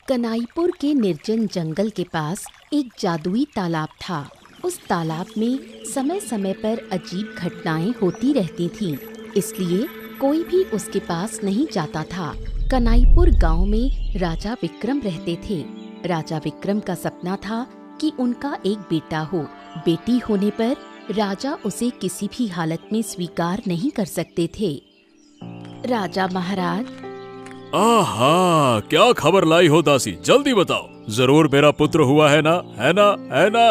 कनाईपुर के निर्जन जंगल के पास एक जादुई तालाब था। उस तालाब में समय समय पर अजीब घटनाएं होती रहती थीं, इसलिए कोई भी उसके पास नहीं जाता था। कनाईपुर गांव में राजा विक्रम रहते थे। राजा विक्रम का सपना था कि उनका एक बेटा हो। बेटी होने पर राजा उसे किसी भी हालत में स्वीकार नहीं कर सकते थे। राजा महाराज। आहा, क्या खबर लाई हो दासी, जल्दी बताओ। जरूर मेरा पुत्र हुआ है ना, है ना, है ना?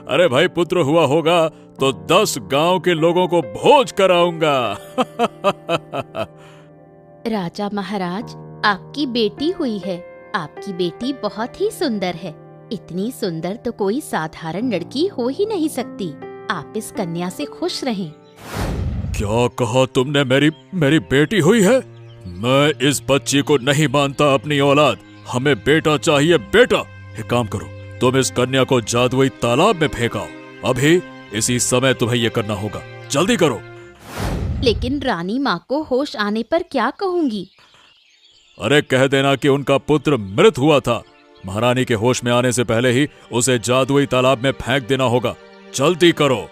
अरे भाई, पुत्र हुआ होगा तो 10 गांव के लोगों को भोज कराऊंगा। राजा महाराज, आपकी बेटी हुई है। आपकी बेटी बहुत ही सुंदर है। इतनी सुंदर तो कोई साधारण लड़की हो ही नहीं सकती। आप इस कन्या से खुश रहें। क्या कहा तुमने? मेरी बेटी हुई है? मैं इस बच्ची को नहीं मानता अपनी औलाद। हमें बेटा चाहिए, बेटा। एक काम करो, तुम इस कन्या को जादुई तालाब में फेंकाओ। अभी इसी समय तुम्हें ये करना होगा, जल्दी करो। लेकिन रानी माँ को होश आने पर क्या कहूँगी? अरे कह देना कि उनका पुत्र मृत हुआ था। महारानी के होश में आने से पहले ही उसे जादुई तालाब में फेंक देना होगा। जल्दी करो।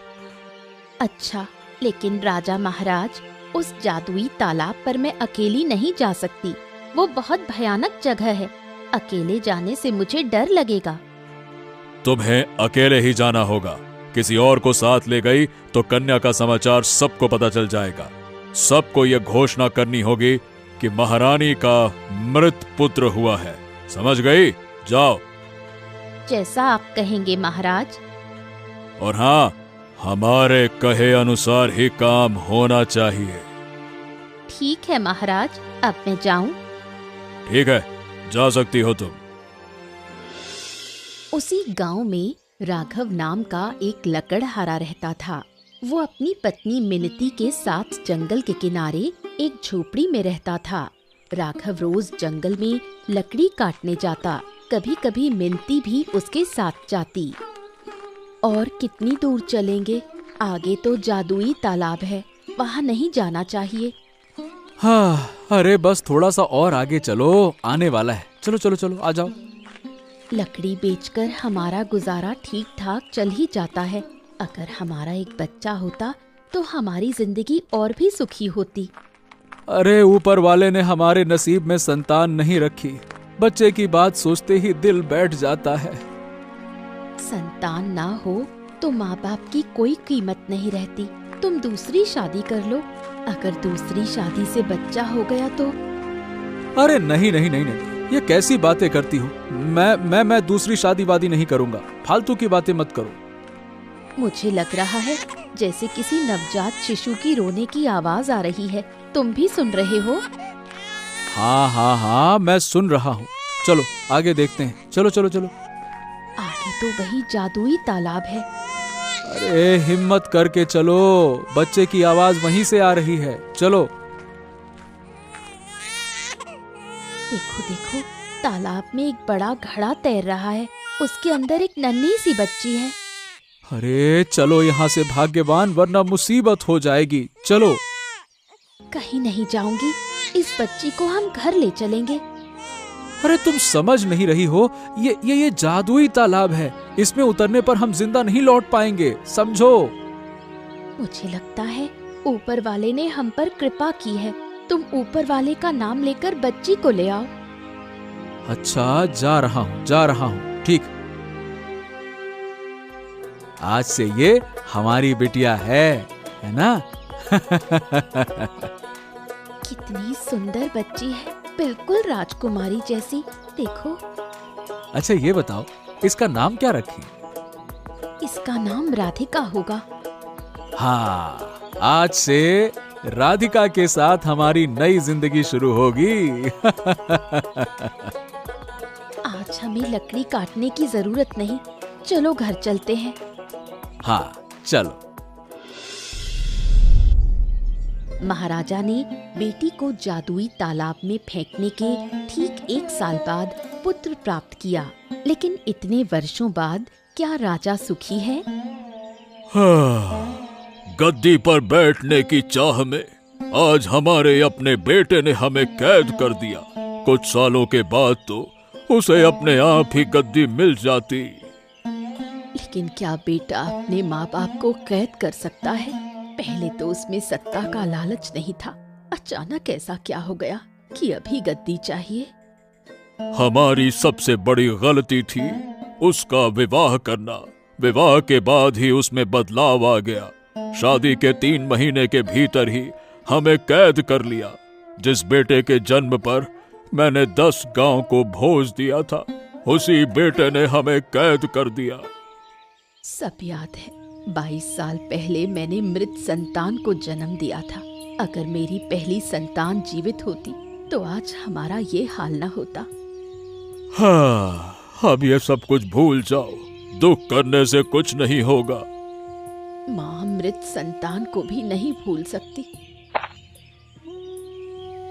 अच्छा, लेकिन राजा महाराज, उस जादुई तालाब पर मैं अकेली नहीं जा सकती। वो बहुत भयानक जगह है। अकेले जाने से मुझे डर लगेगा। तुम्हें अकेले ही जाना होगा। किसी और को साथ ले गई तो कन्या का समाचार सबको पता चल जाएगा। सबको यह घोषणा करनी होगी कि महारानी का मृत पुत्र हुआ है। समझ गई? जाओ। जैसा आप कहेंगे महाराज। और हाँ, हमारे कहे अनुसार ही काम होना चाहिए। ठीक है महाराज, अब मैं जाऊं? ठीक है, जा सकती हो तुम। उसी गांव में राघव नाम का एक लकड़हारा रहता था। वो अपनी पत्नी मिनती के साथ जंगल के किनारे एक झोपड़ी में रहता था। राघव रोज जंगल में लकड़ी काटने जाता। कभी कभी मिनती भी उसके साथ जाती। और कितनी दूर चलेंगे? आगे तो जादुई तालाब है, वहाँ नहीं जाना चाहिए। हाँ, अरे बस थोड़ा सा और आगे चलो, आने वाला है। चलो चलो चलो, आ जाओ। लकड़ी बेचकर हमारा गुजारा ठीक ठाक चल ही जाता है। अगर हमारा एक बच्चा होता तो हमारी जिंदगी और भी सुखी होती। अरे ऊपर वाले ने हमारे नसीब में संतान नहीं रखी। बच्चे की बात सोचते ही दिल बैठ जाता है। संतान ना हो तो माँ बाप की कोई कीमत नहीं रहती। तुम दूसरी शादी कर लो। अगर दूसरी शादी से बच्चा हो गया तो? अरे नहीं नहीं नहीं नहीं, ये कैसी बातें करती हो? मैं दूसरी शादी वादी नहीं करूंगा। फालतू की बातें मत करो। मुझे लग रहा है जैसे किसी नवजात शिशु की रोने की आवाज आ रही है। तुम भी सुन रहे हो? हाँ हाँ हाँ, मैं सुन रहा हूँ। चलो आगे देखते हैं। चलो चलो चलो। आगे तो वही जादुई तालाब है। अरे हिम्मत करके चलो, बच्चे की आवाज वहीं से आ रही है। चलो। देखो देखो, तालाब में एक बड़ा घड़ा तैर रहा है। उसके अंदर एक नन्ही सी बच्ची है। अरे चलो यहाँ से भाग्यवान, वरना मुसीबत हो जाएगी। चलो। कहीं नहीं जाऊंगी। इस बच्ची को हम घर ले चलेंगे। अरे तुम समझ नहीं रही हो, ये जादुई तालाब है। इसमें उतरने पर हम जिंदा नहीं लौट पाएंगे, समझो। मुझे लगता है ऊपर वाले ने हम पर कृपा की है। तुम ऊपर वाले का नाम लेकर बच्ची को ले आओ। अच्छा, जा रहा हूँ। ठीक, आज से ये हमारी बिटिया है ना? कितनी सुंदर बच्ची है, बिल्कुल राजकुमारी जैसी। देखो। अच्छा ये बताओ, इसका नाम क्या रखें? इसका नाम राधिका होगा। हाँ, आज से राधिका के साथ हमारी नई जिंदगी शुरू होगी। आज हमें लकड़ी काटने की जरूरत नहीं। चलो घर चलते हैं। हाँ चलो। महाराजा ने बेटी को जादुई तालाब में फेंकने के ठीक 1 साल बाद पुत्र प्राप्त किया। लेकिन इतने वर्षों बाद क्या राजा सुखी है? गद्दी पर बैठने की चाह में आज हमारे अपने बेटे ने हमें कैद कर दिया। कुछ सालों के बाद तो उसे अपने आप ही गद्दी मिल जाती। लेकिन क्या बेटा अपने माँ बाप को कैद कर सकता है? पहले तो उसमें सत्ता का लालच नहीं था, अचानक ऐसा क्या हो गया कि अभी गद्दी चाहिए? हमारी सबसे बड़ी गलती थी उसका विवाह करना। विवाह के बाद ही उसमें बदलाव आ गया। शादी के 3 महीने के भीतर ही हमें कैद कर लिया। जिस बेटे के जन्म पर मैंने 10 गांव को भोज दिया था, उसी बेटे ने हमें कैद कर दिया। सब याद है। 22 साल पहले मैंने मृत संतान को जन्म दिया था। अगर मेरी पहली संतान जीवित होती तो आज हमारा ये हाल न होता। हाँ, अब ये सब कुछ भूल जाओ। दुख करने से कुछ नहीं होगा। माँ मृत संतान को भी नहीं भूल सकती।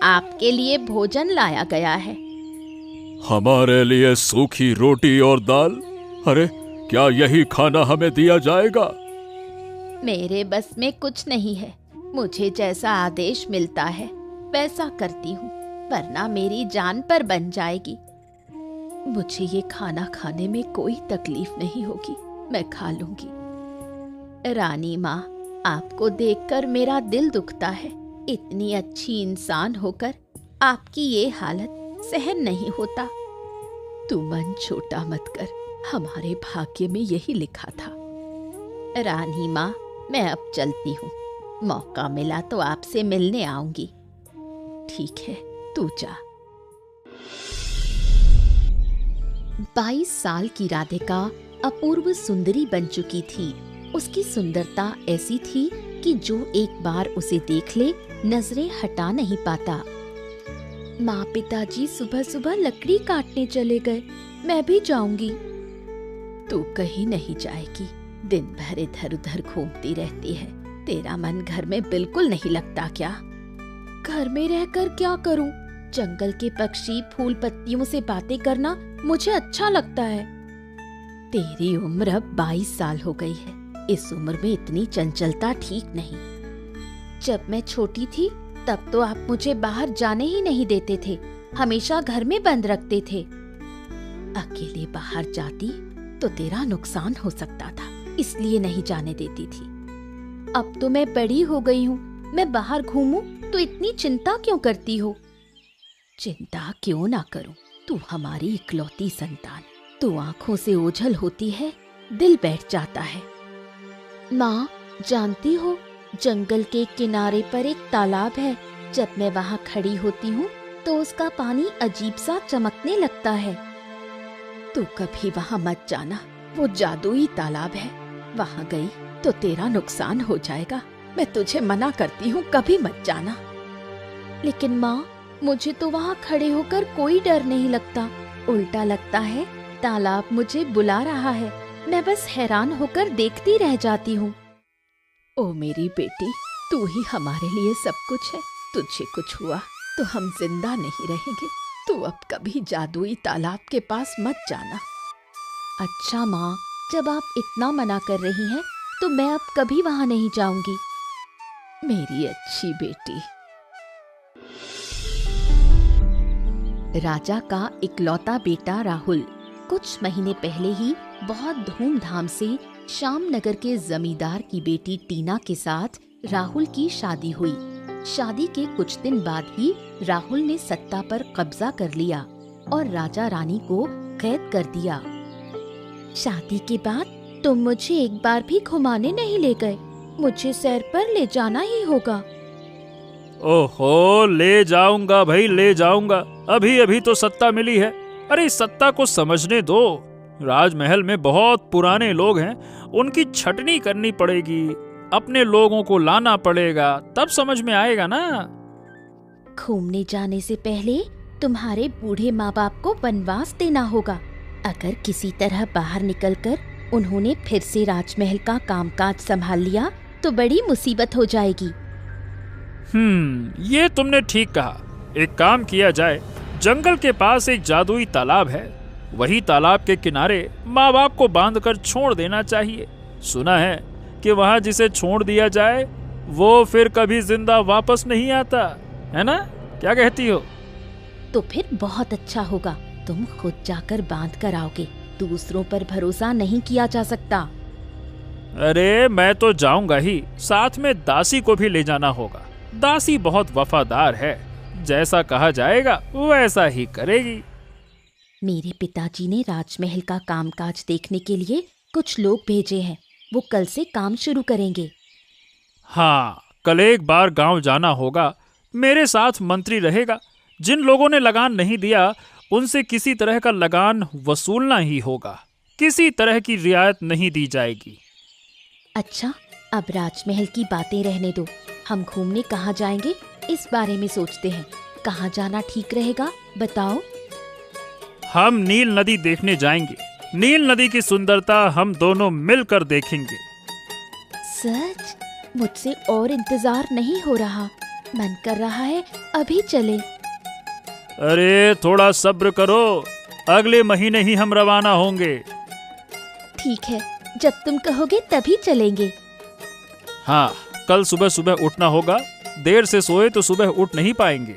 आपके लिए भोजन लाया गया है। हमारे लिए सूखी रोटी और दाल? अरे, क्या यही खाना हमें दिया जाएगा? मेरे बस में कुछ नहीं है। मुझे जैसा आदेश मिलता है वैसा करती हूँ, वरना मेरी जान पर बन जाएगी। मुझे ये खाना खाने में कोई तकलीफ नहीं होगी, मैं खा लूंगी। रानी माँ, आपको देखकर मेरा दिल दुखता है। इतनी अच्छी इंसान होकर आपकी ये हालत सहन नहीं होता। तू मन छोटा मत कर, हमारे भाग्य में यही लिखा था। रानी माँ, मैं अब चलती हूँ। मौका मिला तो आपसे मिलने आऊंगी। ठीक है, तू जा। 22 साल की राधिका अपूर्व सुंदरी बन चुकी थी। उसकी सुंदरता ऐसी थी कि जो एक बार उसे देख ले नजरें हटा नहीं पाता। माँ पिताजी सुबह सुबह लकड़ी काटने चले गए, मैं भी जाऊंगी। तू कहीं नहीं जाएगी, दिन भर इधर उधर घूमती रहती है। तेरा मन घर में बिल्कुल नहीं लगता क्या? घर में रहकर क्या करूं? जंगल के पक्षी, फूल पत्तियों से बातें करना मुझे अच्छा लगता है। तेरी उम्र अब 22 साल हो गई है। इस उम्र में इतनी चंचलता ठीक नहीं। जब मैं छोटी थी तब तो आप मुझे बाहर जाने ही नहीं देते थे, हमेशा घर में बंद रखते थे। अकेले बाहर जाती तो तेरा नुकसान हो सकता था, इसलिए नहीं जाने देती थी। अब तो मैं बड़ी हो गई हूँ, मैं बाहर घूमूं तो इतनी चिंता क्यों करती हो? चिंता क्यों ना करूं, तू हमारी इकलौती संतान। तू आंखों से ओझल होती है, दिल बैठ जाता है। माँ, जानती हो जंगल के किनारे पर एक तालाब है। जब मैं वहाँ खड़ी होती हूँ तो उसका पानी अजीब सा चमकने लगता है। तू कभी वहाँ मत जाना, वो जादुई तालाब है। वहाँ गई तो तेरा नुकसान हो जाएगा। मैं तुझे मना करती हूँ, कभी मत जाना। लेकिन माँ, मुझे तो वहाँ खड़े होकर कोई डर नहीं लगता, उल्टा लगता है तालाब मुझे बुला रहा है। मैं बस हैरान होकर देखती रह जाती हूँ। ओ मेरी बेटी, तू ही हमारे लिए सब कुछ है। तुझे कुछ हुआ तो हम जिंदा नहीं रहेंगे। तू अब कभी जादुई तालाब के पास मत जाना। अच्छा माँ, जब आप इतना मना कर रही हैं तो मैं अब कभी वहाँ नहीं जाऊंगी। मेरी अच्छी बेटी। राजा का इकलौता बेटा राहुल। कुछ महीने पहले ही बहुत धूमधाम से श्याम नगर के जमींदार की बेटी टीना के साथ राहुल की शादी हुई। शादी के कुछ दिन बाद ही राहुल ने सत्ता पर कब्जा कर लिया और राजा रानी को कैद कर दिया। शादी के बाद तुम मुझे एक बार भी घुमाने नहीं ले गए। मुझे सैर पर ले जाना ही होगा। ओहो, ले जाऊंगा भाई, ले जाऊंगा। अभी अभी तो सत्ता मिली है। अरे इस सत्ता को समझने दो। राजमहल में बहुत पुराने लोग हैं, उनकी छटनी करनी पड़ेगी। अपने लोगों को लाना पड़ेगा, तब समझ में आएगा ना। घूमने जाने से पहले तुम्हारे बूढ़े माँ बाप को वनवास देना होगा। अगर किसी तरह बाहर निकलकर उन्होंने फिर से राजमहल का कामकाज संभाल लिया तो बड़ी मुसीबत हो जाएगी। ये तुमने ठीक कहा। एक काम किया जाए, जंगल के पास एक जादुई तालाब है, वही तालाब के किनारे माँ बाप को बांधकर छोड़ देना चाहिए। सुना है कि वहाँ जिसे छोड़ दिया जाए वो फिर कभी जिंदा वापस नहीं आता, है ना? क्या कहती हो? तो फिर बहुत अच्छा होगा। तुम खुद जाकर बांध कर आओगे। दूसरों पर भरोसा नहीं किया जा सकता। अरे मैं तो जाऊंगा ही, साथ में दासी को भी ले जाना होगा। दासी बहुत वफादार है, जैसा कहा जाएगा वैसा ही करेगी। मेरे पिताजी ने राजमहल का कामकाज देखने के लिए कुछ लोग भेजे हैं। वो कल से काम शुरू करेंगे। हाँ, कल एक बार गांव जाना होगा। मेरे साथ मंत्री रहेगा। जिन लोगों ने लगान नहीं दिया उनसे किसी तरह का लगान वसूलना ही होगा। किसी तरह की रियायत नहीं दी जाएगी। अच्छा, अब राजमहल की बातें रहने दो। हम घूमने कहाँ जाएंगे इस बारे में सोचते हैं। कहाँ जाना ठीक रहेगा बताओ। हम नील नदी देखने जाएंगे। नील नदी की सुंदरता हम दोनों मिलकर देखेंगे। सच? मुझसे और इंतजार नहीं हो रहा। मन कर रहा है अभी चले। अरे थोड़ा सब्र करो, अगले महीने ही हम रवाना होंगे। ठीक है, जब तुम कहोगे तभी चलेंगे। हाँ, कल सुबह सुबह उठना होगा। देर से सोए तो सुबह उठ नहीं पाएंगे।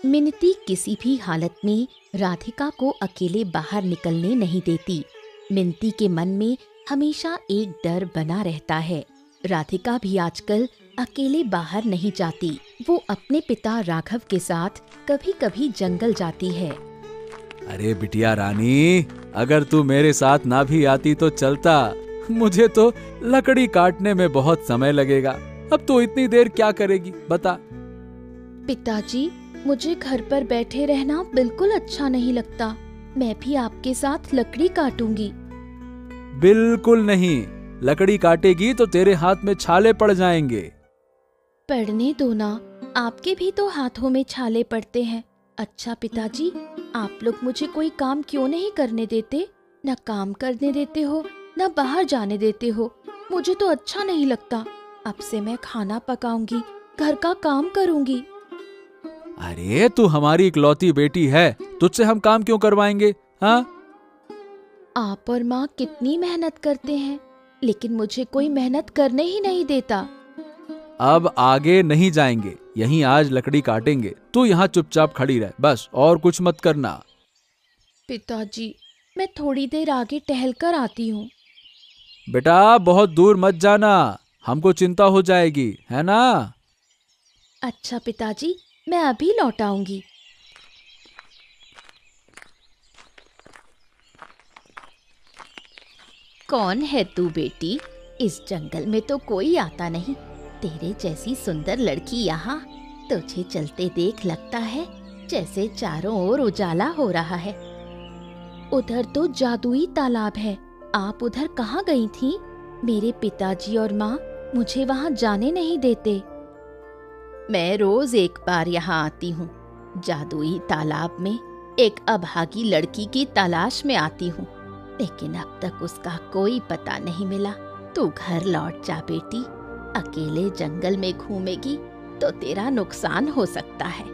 मिनती किसी भी हालत में राधिका को अकेले बाहर निकलने नहीं देती। मिनती के मन में हमेशा एक डर बना रहता है। राधिका भी आजकल अकेले बाहर नहीं जाती। वो अपने पिता राघव के साथ कभी कभी जंगल जाती है। अरे बिटिया रानी, अगर तू मेरे साथ ना भी आती तो चलता। मुझे तो लकड़ी काटने में बहुत समय लगेगा। अब तो इतनी देर क्या करेगी बता। पिताजी, मुझे घर पर बैठे रहना बिल्कुल अच्छा नहीं लगता। मैं भी आपके साथ लकड़ी काटूंगी। बिल्कुल नहीं, लकड़ी काटेगी तो तेरे हाथ में छाले पड़ जाएंगे। पढ़ने दो ना, आपके भी तो हाथों में छाले पड़ते हैं। अच्छा पिताजी, आप लोग मुझे कोई काम क्यों नहीं करने देते? न काम करने देते हो न बाहर जाने देते हो। मुझे तो अच्छा नहीं लगता। अब से मैं खाना पकाऊंगी, घर का काम करूंगी। अरे तू हमारी इकलौती बेटी है, तुझसे हम काम क्यों करवाएंगे? हाँ, आप और माँ कितनी मेहनत करते हैं, लेकिन मुझे कोई मेहनत करने ही नहीं देता। अब आगे नहीं जाएंगे, यहीं आज लकड़ी काटेंगे। तू यहाँ चुपचाप खड़ी रह बस, और कुछ मत करना। पिताजी, मैं थोड़ी देर आगे टहल कर आती हूँ। बेटा बहुत दूर मत जाना, हमको चिंता हो जाएगी, है ना? अच्छा पिताजी, मैं अभी लौट आऊंगी। कौन है तू बेटी? इस जंगल में तो कोई आता नहीं। तेरे जैसी सुंदर लड़की यहाँ। तुझे चलते देख लगता है जैसे चारों ओर उजाला हो रहा है। उधर तो जादुई तालाब है। आप उधर कहाँ गई थी? मेरे पिताजी और माँ मुझे वहाँ जाने नहीं देते। मैं रोज एक बार यहाँ आती हूँ। जादुई तालाब में एक अभागी लड़की की तलाश में आती हूँ, लेकिन अब तक उसका कोई पता नहीं मिला। तू घर लौट जा बेटी। अकेले जंगल में घूमेगी तो तेरा नुकसान हो सकता है।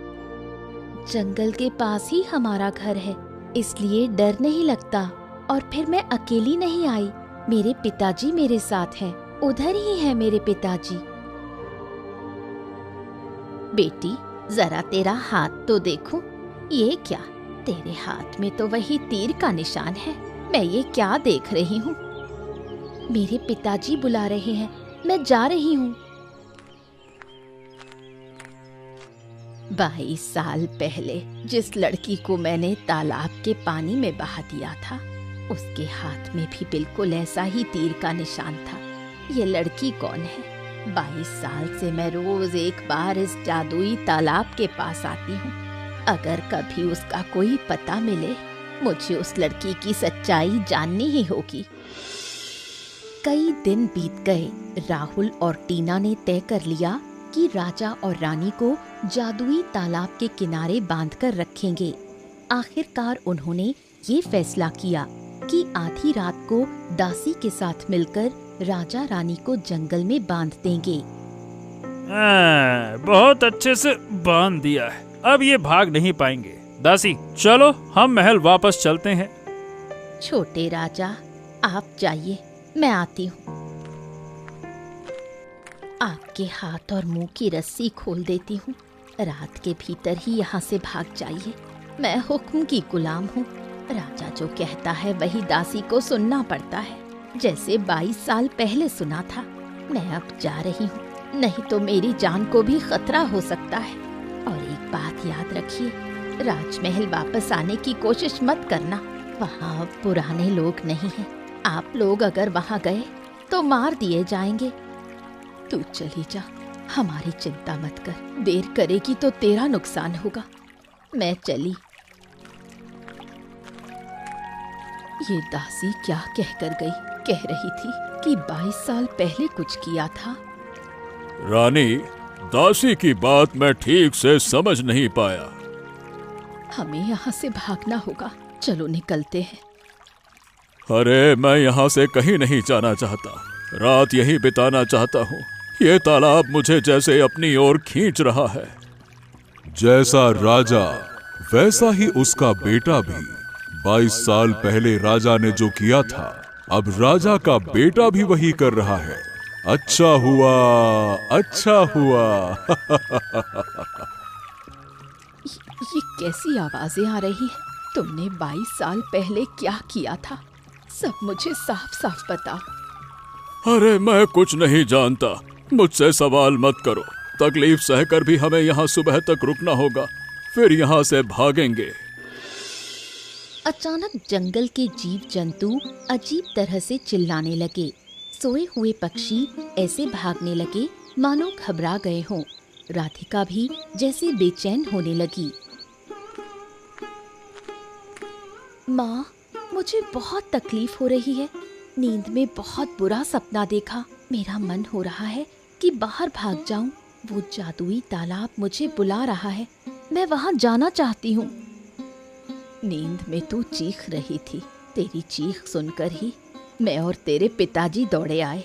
जंगल के पास ही हमारा घर है, इसलिए डर नहीं लगता। और फिर मैं अकेली नहीं आई, मेरे पिताजी मेरे साथ हैं। उधर ही है मेरे पिताजी। बेटी, जरा तेरा हाथ तो देखूं। ये क्या? तेरे हाथ में तो वही तीर का निशान है। मैं ये क्या देख रही हूँ? मेरे पिताजी बुला रहे हैं, मैं जा रही हूँ। 22 साल पहले जिस लड़की को मैंने तालाब के पानी में बहा दिया था, उसके हाथ में भी बिल्कुल ऐसा ही तीर का निशान था। ये लड़की कौन है? 22 साल से मैं रोज एक बार इस जादुई तालाब के पास आती हूँ। अगर कभी उसका कोई पता मिले, मुझे उस लड़की की सच्चाई जाननी ही होगी। कई दिन बीत गए। राहुल और टीना ने तय कर लिया कि राजा और रानी को जादुई तालाब के किनारे बांधकर रखेंगे। आखिरकार उन्होंने ये फैसला किया कि आधी रात को दासी के साथ मिलकर राजा रानी को जंगल में बांध देंगे। बहुत अच्छे से बांध दिया है, अब ये भाग नहीं पाएंगे। दासी, चलो हम महल वापस चलते हैं। छोटे राजा, आप जाइए, मैं आती हूँ। आपके हाथ और मुंह की रस्सी खोल देती हूँ। रात के भीतर ही यहाँ से भाग जाइए। मैं हुक्म की गुलाम हूँ। राजा जो कहता है वही दासी को सुनना पड़ता है, जैसे 22 साल पहले सुना था। मैं अब जा रही हूँ, नहीं तो मेरी जान को भी खतरा हो सकता है। और एक बात याद रखिए, राजमहल वापस आने की कोशिश मत करना। वहाँ अब पुराने लोग नहीं हैं। आप लोग अगर वहाँ गए तो मार दिए जाएंगे। तू चली जा, हमारी चिंता मत कर। देर करेगी तो तेरा नुकसान होगा। मैं चली। ये दासी क्या कहकर गई? कह रही थी कि 22 साल पहले कुछ किया था। रानी, दासी की बात मैं ठीक से समझ नहीं पाया। हमें यहाँ से भागना होगा। चलो निकलते हैं। अरे मैं यहाँ से कहीं नहीं जाना चाहता। रात यहीं बिताना चाहता हूँ। ये तालाब मुझे जैसे अपनी ओर खींच रहा है। जैसा राजा वैसा ही उसका बेटा भी। 22 साल पहले राजा ने जो किया था, अब राजा का बेटा भी वही कर रहा है। अच्छा हुआ, अच्छा हुआ। ये कैसी आवाजें आ रही है? तुमने 22 साल पहले क्या किया था? सब मुझे साफ साफ बताओ। अरे मैं कुछ नहीं जानता। मुझसे सवाल मत करो। तकलीफ सहकर भी हमें यहाँ सुबह तक रुकना होगा, फिर यहाँ से भागेंगे। अचानक जंगल के जीव जंतु अजीब तरह से चिल्लाने लगे। सोए हुए पक्षी ऐसे भागने लगे मानो घबरा गए हों। राधिका भी जैसे बेचैन होने लगी। माँ, मुझे बहुत तकलीफ हो रही है। नींद में बहुत बुरा सपना देखा। मेरा मन हो रहा है कि बाहर भाग जाऊं। वो जादुई तालाब मुझे बुला रहा है। मैं वहां जाना चाहती हूँ। नींद में तू चीख रही थी। तेरी चीख सुनकर ही मैं और तेरे पिताजी दौड़े आए।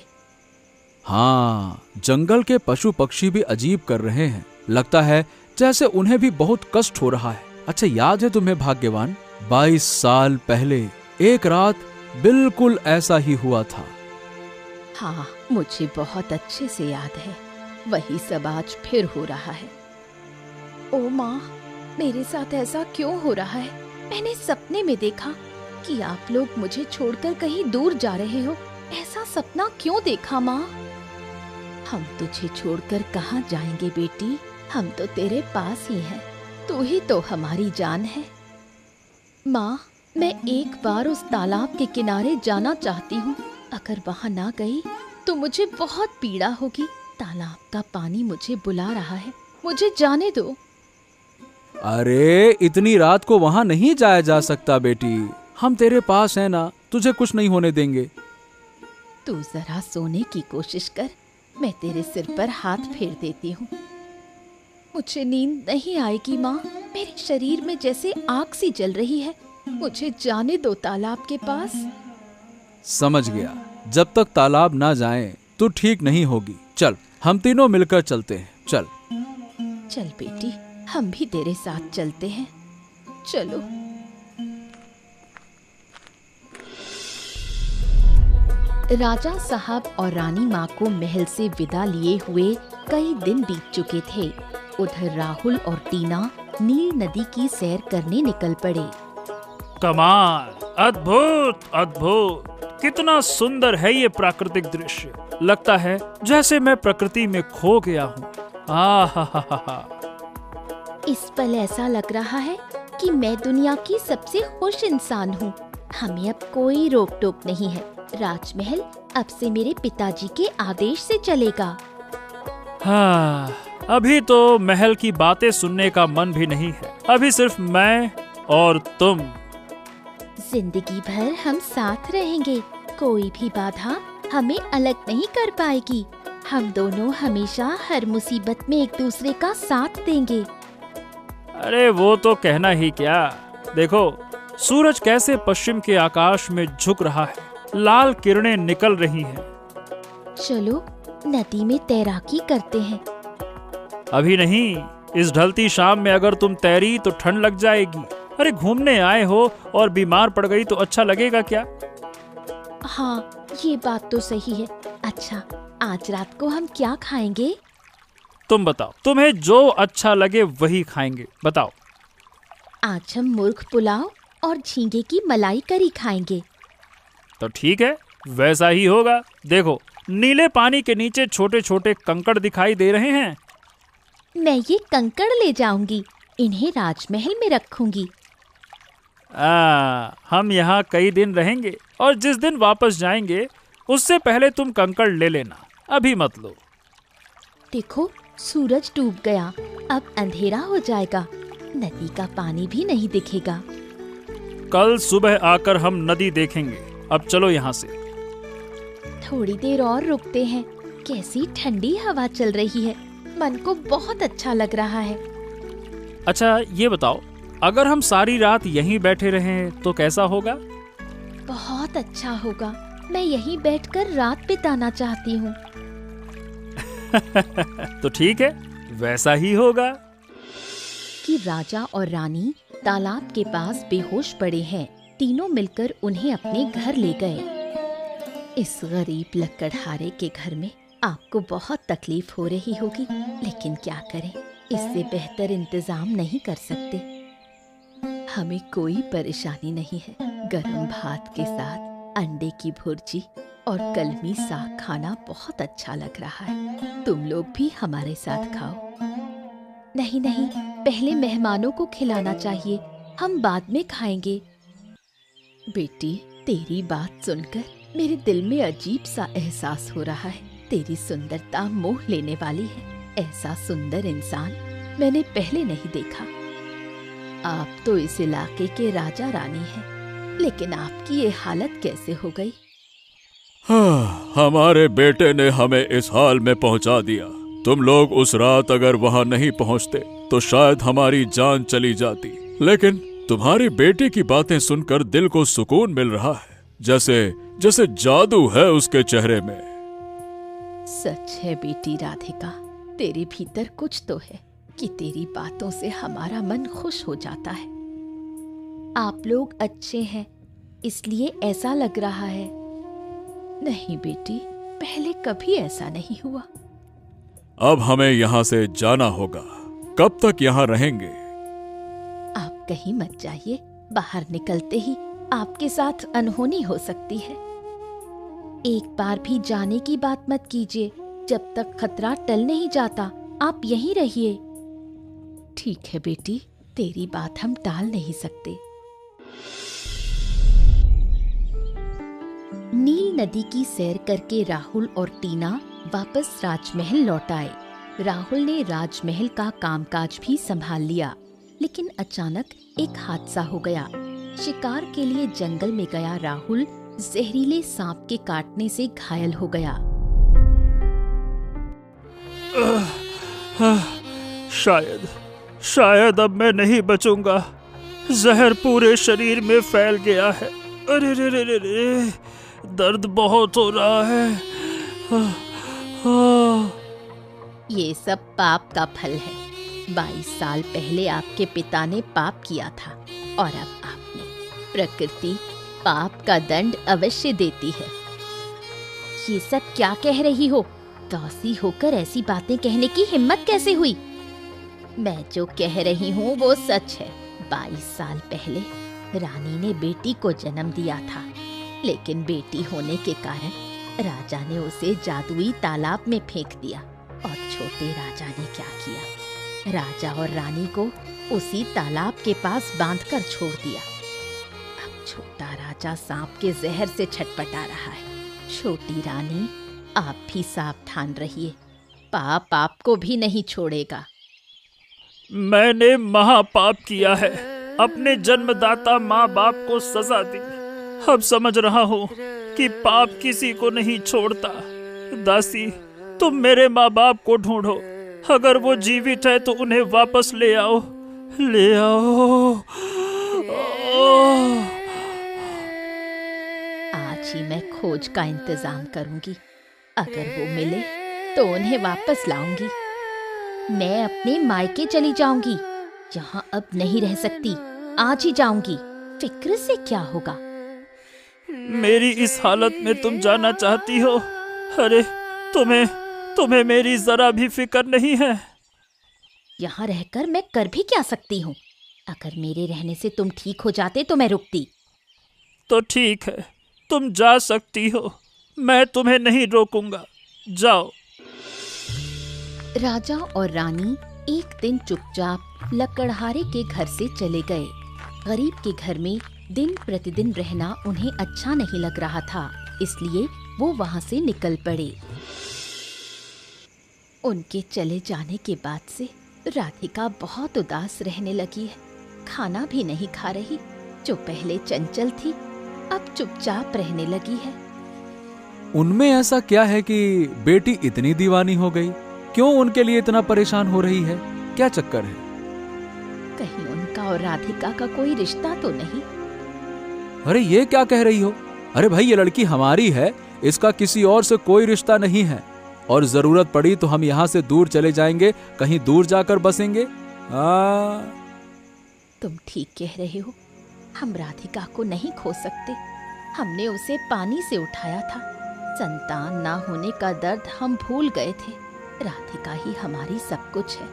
हाँ, जंगल के पशु पक्षी भी अजीब कर रहे हैं। लगता है जैसे उन्हें भी बहुत कष्ट हो रहा है। अच्छा, याद है तुम्हें भाग्यवान, 22 साल पहले एक रात बिल्कुल ऐसा ही हुआ था। हाँ, मुझे बहुत अच्छे से याद है। वही सब आज फिर हो रहा है। ओ माँ, मेरे साथ ऐसा क्यों हो रहा है? मैंने सपने में देखा कि आप लोग मुझे छोड़कर कहीं दूर जा रहे हो। ऐसा सपना क्यों देखा माँ? हम तुझे छोड़कर कहाँ जाएंगे बेटी? हम तो तेरे पास ही हैं। तू ही तो हमारी जान है। माँ, मैं एक बार उस तालाब के किनारे जाना चाहती हूँ। अगर वहाँ ना गई तो मुझे बहुत पीड़ा होगी। तालाब का पानी मुझे बुला रहा है। मुझे जाने दो। अरे, इतनी रात को वहां नहीं जाया जा सकता बेटी। हम तेरे पास हैं ना, तुझे कुछ नहीं होने देंगे। तू जरा सोने की कोशिश कर। मैं तेरे सिर पर हाथ फेर देती हूँ। मुझे नींद नहीं आएगी माँ। मेरे शरीर में जैसे आग सी जल रही है। मुझे जाने दो तालाब के पास। समझ गया। जब तक तालाब ना जाएं, तो ठीक नहीं होगी। चल, हम तीनों मिलकर चलते हैं। चल चल बेटी, हम भी तेरे साथ चलते हैं। चलो। राजा साहब और रानी माँ को महल से विदा लिए हुए कई दिन बीत चुके थे। उधर राहुल और टीना नील नदी की सैर करने निकल पड़े। कमाल, अद्भुत अद्भुत, कितना सुंदर है ये प्राकृतिक दृश्य। लगता है जैसे मैं प्रकृति में खो गया हूँ। इस पल ऐसा लग रहा है कि मैं दुनिया की सबसे खुश इंसान हूँ। हमें अब कोई रोक टोक नहीं है। राजमहल अब से मेरे पिताजी के आदेश से चलेगा। हाँ, अभी तो महल की बातें सुनने का मन भी नहीं है। अभी सिर्फ मैं और तुम। जिंदगी भर हम साथ रहेंगे। कोई भी बाधा हमें अलग नहीं कर पाएगी। हम दोनों हमेशा हर मुसीबत में एक दूसरे का साथ देंगे। अरे वो तो कहना ही क्या। देखो, सूरज कैसे पश्चिम के आकाश में झुक रहा है। लाल किरणें निकल रही हैं। चलो नदी में तैराकी करते हैं। अभी नहीं, इस ढलती शाम में अगर तुम तैरी तो ठंड लग जाएगी। अरे घूमने आए हो और बीमार पड़ गई तो अच्छा लगेगा क्या? हाँ, ये बात तो सही है। अच्छा, आज रात को हम क्या खाएंगे? तुम बताओ, तुम्हें जो अच्छा लगे वही खाएंगे, बताओ। आज हम मुर्ग पुलाव और झींगे की मलाई करी खाएंगे। तो ठीक है, वैसा ही होगा। देखो, नीले पानी के नीचे छोटे छोटे कंकड़ दिखाई दे रहे हैं। मैं ये कंकड़ ले जाऊंगी, इन्हें राजमहल में रखूंगी। हम यहाँ कई दिन रहेंगे और जिस दिन वापस जाएंगे उससे पहले तुम कंकड़ ले लेना, अभी मत लो। देखो, सूरज डूब गया, अब अंधेरा हो जाएगा, नदी का पानी भी नहीं दिखेगा। कल सुबह आकर हम नदी देखेंगे। अब चलो यहाँ से। थोड़ी देर और रुकते हैं, कैसी ठंडी हवा चल रही है, मन को बहुत अच्छा लग रहा है। अच्छा ये बताओ, अगर हम सारी रात यहीं बैठे रहें तो कैसा होगा? बहुत अच्छा होगा, मैं यहीं बैठकर रात बिताना चाहती हूँ। तो ठीक है, वैसा ही होगा। कि राजा और रानी तालाब के पास बेहोश पड़े हैं। तीनों मिलकर उन्हें अपने घर ले गए। इस गरीब लकड़हारे के घर में आपको बहुत तकलीफ हो रही होगी, लेकिन क्या करें, इससे बेहतर इंतजाम नहीं कर सकते। हमें कोई परेशानी नहीं है। गरम भात के साथ अंडे की भुर्जी और कलमी साग खाना बहुत अच्छा लग रहा है। तुम लोग भी हमारे साथ खाओ। नहीं नहीं, पहले मेहमानों को खिलाना चाहिए, हम बाद में खाएंगे। बेटी, तेरी बात सुनकर मेरे दिल में अजीब सा एहसास हो रहा है। तेरी सुंदरता मोह लेने वाली है। ऐसा सुंदर इंसान मैंने पहले नहीं देखा। आप तो इस इलाके के राजा रानी हैं, लेकिन आपकी ये हालत कैसे हो गई? हाँ, हमारे बेटे ने हमें इस हाल में पहुंचा दिया। तुम लोग उस रात अगर वहां नहीं पहुंचते तो शायद हमारी जान चली जाती। लेकिन तुम्हारी बेटी की बातें सुनकर दिल को सुकून मिल रहा है, जैसे जैसे जादू है उसके चेहरे में। सच है बेटी राधिका, तेरे भीतर कुछ तो है कि तेरी बातों से हमारा मन खुश हो जाता है। आप लोग अच्छे हैं, इसलिए ऐसा लग रहा है। नहीं बेटी, पहले कभी ऐसा नहीं हुआ। अब हमें यहाँ से जाना होगा। कब तक यहाँ रहेंगे? आप कहीं मत जाइए, बाहर निकलते ही आपके साथ अनहोनी हो सकती है। एक बार भी जाने की बात मत कीजिए, जब तक खतरा टल नहीं जाता। आप यहीं रहिए। ठीक है बेटी, तेरी बात हम टाल नहीं सकते। नील नदी की सैर करके राहुल और टीना वापस राजमहल लौट आए। राहुल ने राजमहल का कामकाज भी संभाल लिया, लेकिन अचानक एक हादसा हो गया। शिकार के लिए जंगल में गया राहुल जहरीले सांप के काटने से घायल हो गया। शायद अब मैं नहीं बचूंगा। जहर पूरे शरीर में फैल गया है। अरे रे रे रे रे, दर्द बहुत हो रहा है। ये सब पाप का फल है। 22 साल पहले आपके पिता ने पाप किया था और अब आपने। प्रकृति पाप का दंड अवश्य देती है। ये सब क्या कह रही हो? दासी होकर ऐसी बातें कहने की हिम्मत कैसे हुई? मैं जो कह रही हूँ वो सच है। 22 साल पहले रानी ने बेटी को जन्म दिया था, लेकिन बेटी होने के कारण राजा ने उसे जादुई तालाब में फेंक दिया। और छोटे राजा ने क्या किया? राजा और रानी को उसी तालाब के पास बांधकर छोड़ दिया। अब छोटा राजा सांप के जहर से छटपटा रहा है। छोटी रानी, आप भी सावधान रहिए, पाप आपको भी नहीं छोड़ेगा। मैंने महापाप किया है, अपने जन्मदाता माँ बाप को सजा दी। अब समझ रहा हूँ कि पाप किसी को नहीं छोड़ता। दासी, तुम मेरे माँ बाप को ढूंढो। अगर वो जीवित है तो उन्हें वापस ले आओ, ले आओ। आज ही मैं खोज का इंतजाम करूंगी। अगर वो मिले तो उन्हें वापस लाऊंगी। मैं अपने मायके चली जाऊंगी, यहाँ अब नहीं रह सकती। आज ही जाऊंगी। फिक्र से क्या होगा? मेरी इस हालत में तुम जाना चाहती हो? अरे तुम्हें मेरी जरा भी फिक्र नहीं है? यहाँ रहकर मैं कर भी क्या सकती हूँ? अगर मेरे रहने से तुम ठीक हो जाते तो मैं रुकती। तो ठीक है, तुम जा सकती हो, मैं तुम्हें नहीं रोकूंगा, जाओ। राजा और रानी एक दिन चुपचाप लकड़हारे के घर से चले गए। गरीब के घर में दिन प्रतिदिन रहना उन्हें अच्छा नहीं लग रहा था, इसलिए वो वहां से निकल पड़े। उनके चले जाने के बाद से राधिका बहुत उदास रहने लगी है। खाना भी नहीं खा रही। जो पहले चंचल थी अब चुपचाप रहने लगी है। उनमें ऐसा क्या है कि बेटी इतनी दीवानी हो गई? क्यों उनके लिए इतना परेशान हो रही है? क्या चक्कर है? कहीं उनका और राधिका का कोई रिश्ता तो नहीं? अरे ये क्या कह रही हो? अरे भाई, ये लड़की हमारी है, इसका किसी और से कोई रिश्ता नहीं है। और जरूरत पड़ी तो हम यहाँ से दूर चले जाएंगे, कहीं दूर जाकर बसेंगे। तुम ठीक कह रहे हो। हम राधिका को नहीं खो सकते। हमने उसे पानी से उठाया था। संतान ना होने का दर्द हम भूल गए थे। राधिका ही हमारी सब कुछ है।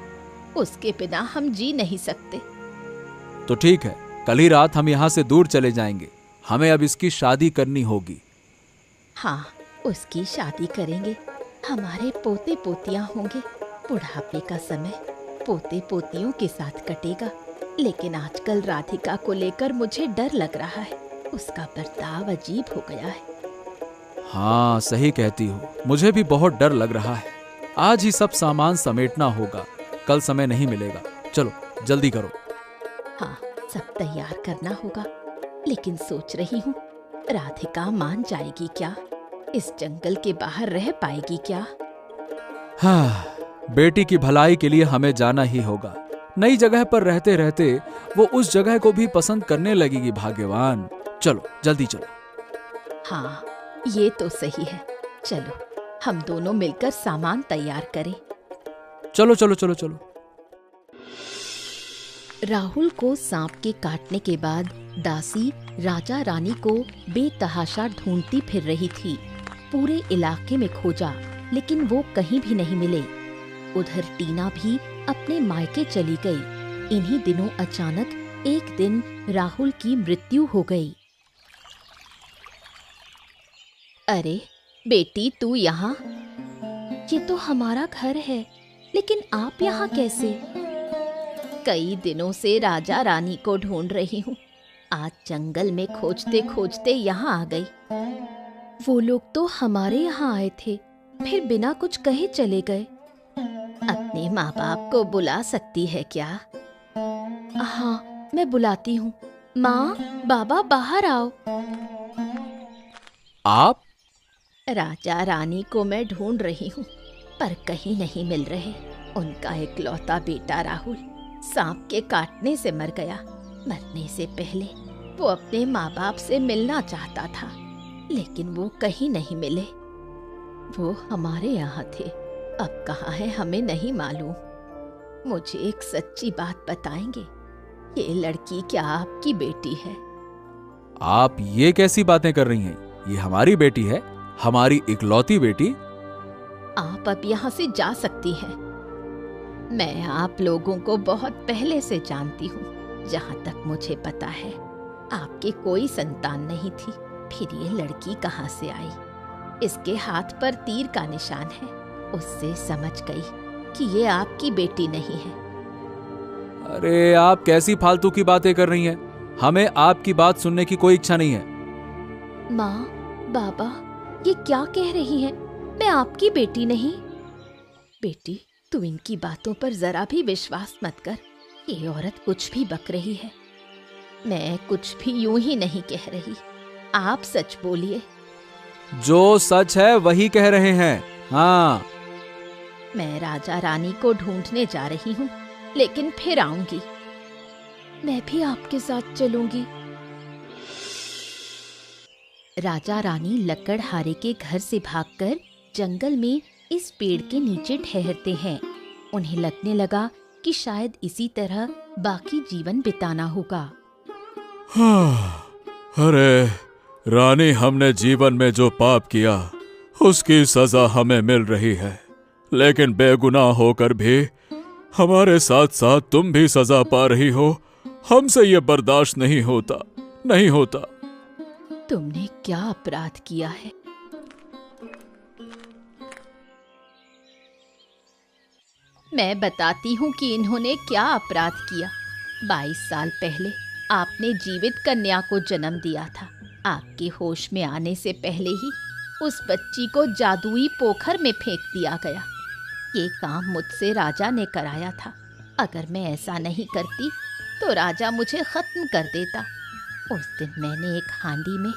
उसके बिना हम जी नहीं सकते। तो ठीक है, कल ही रात हम यहाँ से दूर चले जाएंगे। हमें अब इसकी शादी करनी होगी। हाँ, उसकी शादी करेंगे। हमारे पोते पोतियां होंगे। बुढ़ापे का समय पोते पोतियों के साथ कटेगा। लेकिन आजकल राधिका को लेकर मुझे डर लग रहा है। उसका बर्ताव अजीब हो गया है। हाँ, सही कहती हो, मुझे भी बहुत डर लग रहा है। आज ही सब सामान समेटना होगा, कल समय नहीं मिलेगा। चलो जल्दी करो। हाँ, सब तैयार करना होगा। लेकिन सोच रही हूँ, राधिका मान जाएगी क्या? इस जंगल के बाहर रह पाएगी क्या? हाँ, बेटी की भलाई के लिए हमें जाना ही होगा। नई जगह पर रहते रहते वो उस जगह को भी पसंद करने लगेगी। भाग्यवान। चलो जल्दी चलो। हाँ, ये तो सही है। चलो हम दोनों मिलकर सामान तैयार करें। चलो चलो चलो चलो। राहुल को सांप के काटने के बाद दासी राजा रानी को बेतहाशा ढूंढती फिर रही थी। पूरे इलाके में खोजा, लेकिन वो कहीं भी नहीं मिले। उधर टीना भी अपने मायके चली गई। इन्हीं दिनों अचानक एक दिन राहुल की मृत्यु हो गई। अरे बेटी, तू यहाँ? ये तो हमारा घर है, लेकिन आप यहाँ कैसे? कई दिनों से राजा रानी को ढूंढ रही हूँ। आज जंगल में खोजते खोजते यहाँ आ गई। वो लोग तो हमारे यहाँ आए थे, फिर बिना कुछ कहे चले गए। अपने माँ बाप को बुला सकती है क्या? हाँ, मैं बुलाती हूँ। माँ, बाबा, बाहर आओ। आप? राजा रानी को मैं ढूंढ रही हूँ, पर कहीं नहीं मिल रहे। उनका इकलौता बेटा राहुल सांप के काटने से मर गया। मरने से पहले वो अपने माँ बाप से मिलना चाहता था, लेकिन वो कहीं नहीं मिले। वो हमारे यहाँ थे, अब कहाँ है हमें नहीं मालूम। मुझे एक सच्ची बात बताएंगे, ये लड़की क्या आपकी बेटी है? आप ये कैसी बातें कर रही हैं? ये हमारी बेटी है, हमारी इकलौती बेटी। आप अब यहाँ से जा सकती हैं। मैं आप लोगों को बहुत पहले से जानती हूँ। जहाँ तक मुझे पता है, आपके कोई संतान नहीं थी। फिर ये लड़की कहाँ से आई? इसके हाथ पर तीर का निशान है। उससे समझ गई कि ये आपकी बेटी नहीं है। अरे आप कैसी फालतू की बातें कर रही हैं? हमें आपकी बात सुनने की कोई इच्छा नहीं है। माँ, बाबा, ये क्या कह रही हैं? मैं आपकी बेटी नहीं। बेटी, तू इनकी बातों पर जरा भी विश्वास मत कर। ये औरत कुछ भी बक रही है। मैं कुछ भी यूं ही नहीं कह रही। आप सच बोलिए। जो सच है वही कह रहे हैं। हाँ, मैं राजा रानी को ढूंढने जा रही हूँ, लेकिन फिर आऊंगी। मैं भी आपके साथ चलूंगी। राजा रानी लकड़हारे के घर से भागकर जंगल में इस पेड़ के नीचे ठहरते हैं। उन्हें लगने लगा कि शायद इसी तरह बाकी जीवन बिताना होगा। अरे रानी, हमने जीवन में जो पाप किया उसकी सजा हमें मिल रही है, लेकिन बेगुनाह होकर भी हमारे साथ साथ तुम भी सजा पा रही हो। हमसे ये बर्दाश्त नहीं होता, नहीं होता। तुमने क्या अपराध किया है? मैं बताती हूँ कि इन्होंने क्या अपराध किया। 22 साल पहले आपने जीवित कन्या को जन्म दिया था। आपके होश में आने से पहले ही उस बच्ची को जादुई पोखर में फेंक दिया गया। ये काम मुझसे राजा ने कराया था। अगर मैं ऐसा नहीं करती तो राजा मुझे खत्म कर देता। उस दिन मैंने एक हांडी में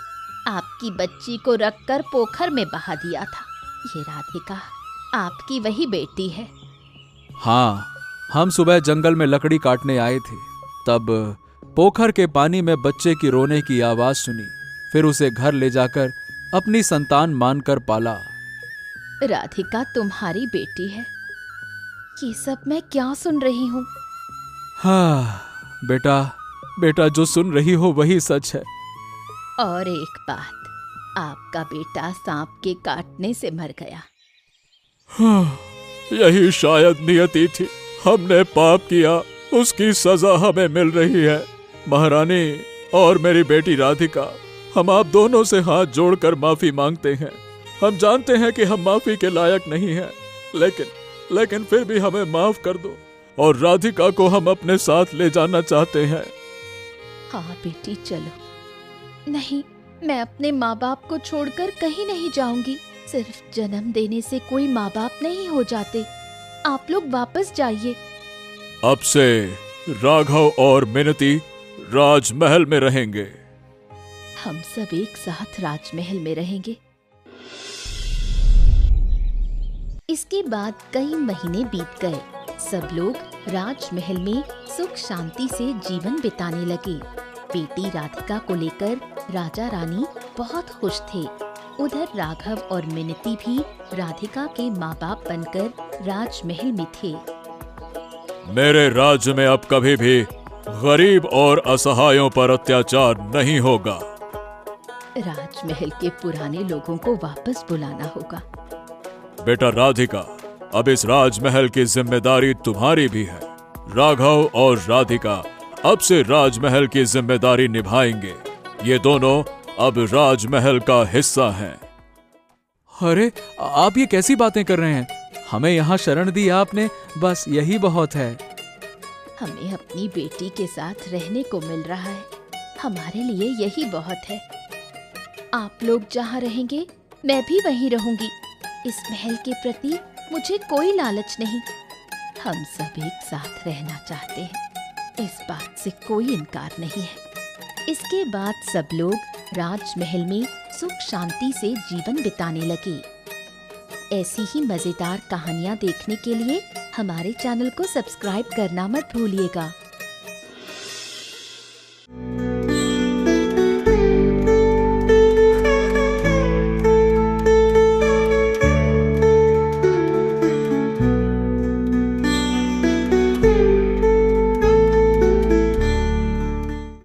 आपकी बच्ची को रखकर पोखर में बहा दिया था। ये राधिका आपकी वही बेटी है। हाँ, हम सुबह जंगल में लकड़ी काटने आए थे, तब पोखर के पानी में बच्चे की रोने की आवाज सुनी। फिर उसे घर ले जाकर अपनी संतान मानकर पाला। राधिका तुम्हारी बेटी है। ये सब मैं क्या सुन रही हूँ? हाँ बेटा, बेटा जो सुन रही हो वही सच है। और एक बात, आपका बेटा सांप के काटने से मर गया। हाँ, यही शायद नियति थी। हमने पाप किया, उसकी सजा हमें मिल रही है। महारानी और मेरी बेटी राधिका, हम आप दोनों से हाथ जोड़कर माफी मांगते हैं। हम जानते हैं कि हम माफी के लायक नहीं हैं, लेकिन फिर भी हमें माफ कर दो और राधिका को हम अपने साथ ले जाना चाहते हैं। हाँ बेटी चलो। नहीं, मैं अपने माँ बाप को छोड़कर कहीं नहीं जाऊंगी। सिर्फ जन्म देने से कोई माँ बाप नहीं हो जाते। आप लोग वापस जाइए। अब से राघव और मिनती राजमहल में रहेंगे। हम सब एक साथ राजमहल में रहेंगे। इसके बाद कई महीने बीत गए। सब लोग राजमहल में सुख शांति से जीवन बिताने लगे। बेटी राधिका को लेकर राजा रानी बहुत खुश थे। उधर राघव और मिनती भी राधिका के माँ बाप बनकर राजमहल में थे। मेरे राज्य में अब कभी भी गरीब और असहायों पर अत्याचार नहीं होगा। राजमहल के पुराने लोगों को वापस बुलाना होगा। बेटा राधिका, अब इस राजमहल की जिम्मेदारी तुम्हारी भी है। राघव और राधिका अब से राजमहल की जिम्मेदारी निभाएंगे। ये दोनों अब राजमहल का हिस्सा हैं। अरे आप ये कैसी बातें कर रहे हैं? हमें यहाँ शरण दी आपने, बस यही बहुत है। हमें अपनी बेटी के साथ रहने को मिल रहा है। हमारे लिए यही बहुत है। आप लोग जहाँ रहेंगे मैं भी वहीं रहूंगी। इस महल के प्रति मुझे कोई लालच नहीं। हम सब एक साथ रहना चाहते हैं, इस बात से कोई इनकार नहीं है। इसके बाद सब लोग राजमहल में सुख शांति से जीवन बिताने लगे। ऐसी ही मजेदार कहानियाँ देखने के लिए हमारे चैनल को सब्सक्राइब करना मत भूलिएगा।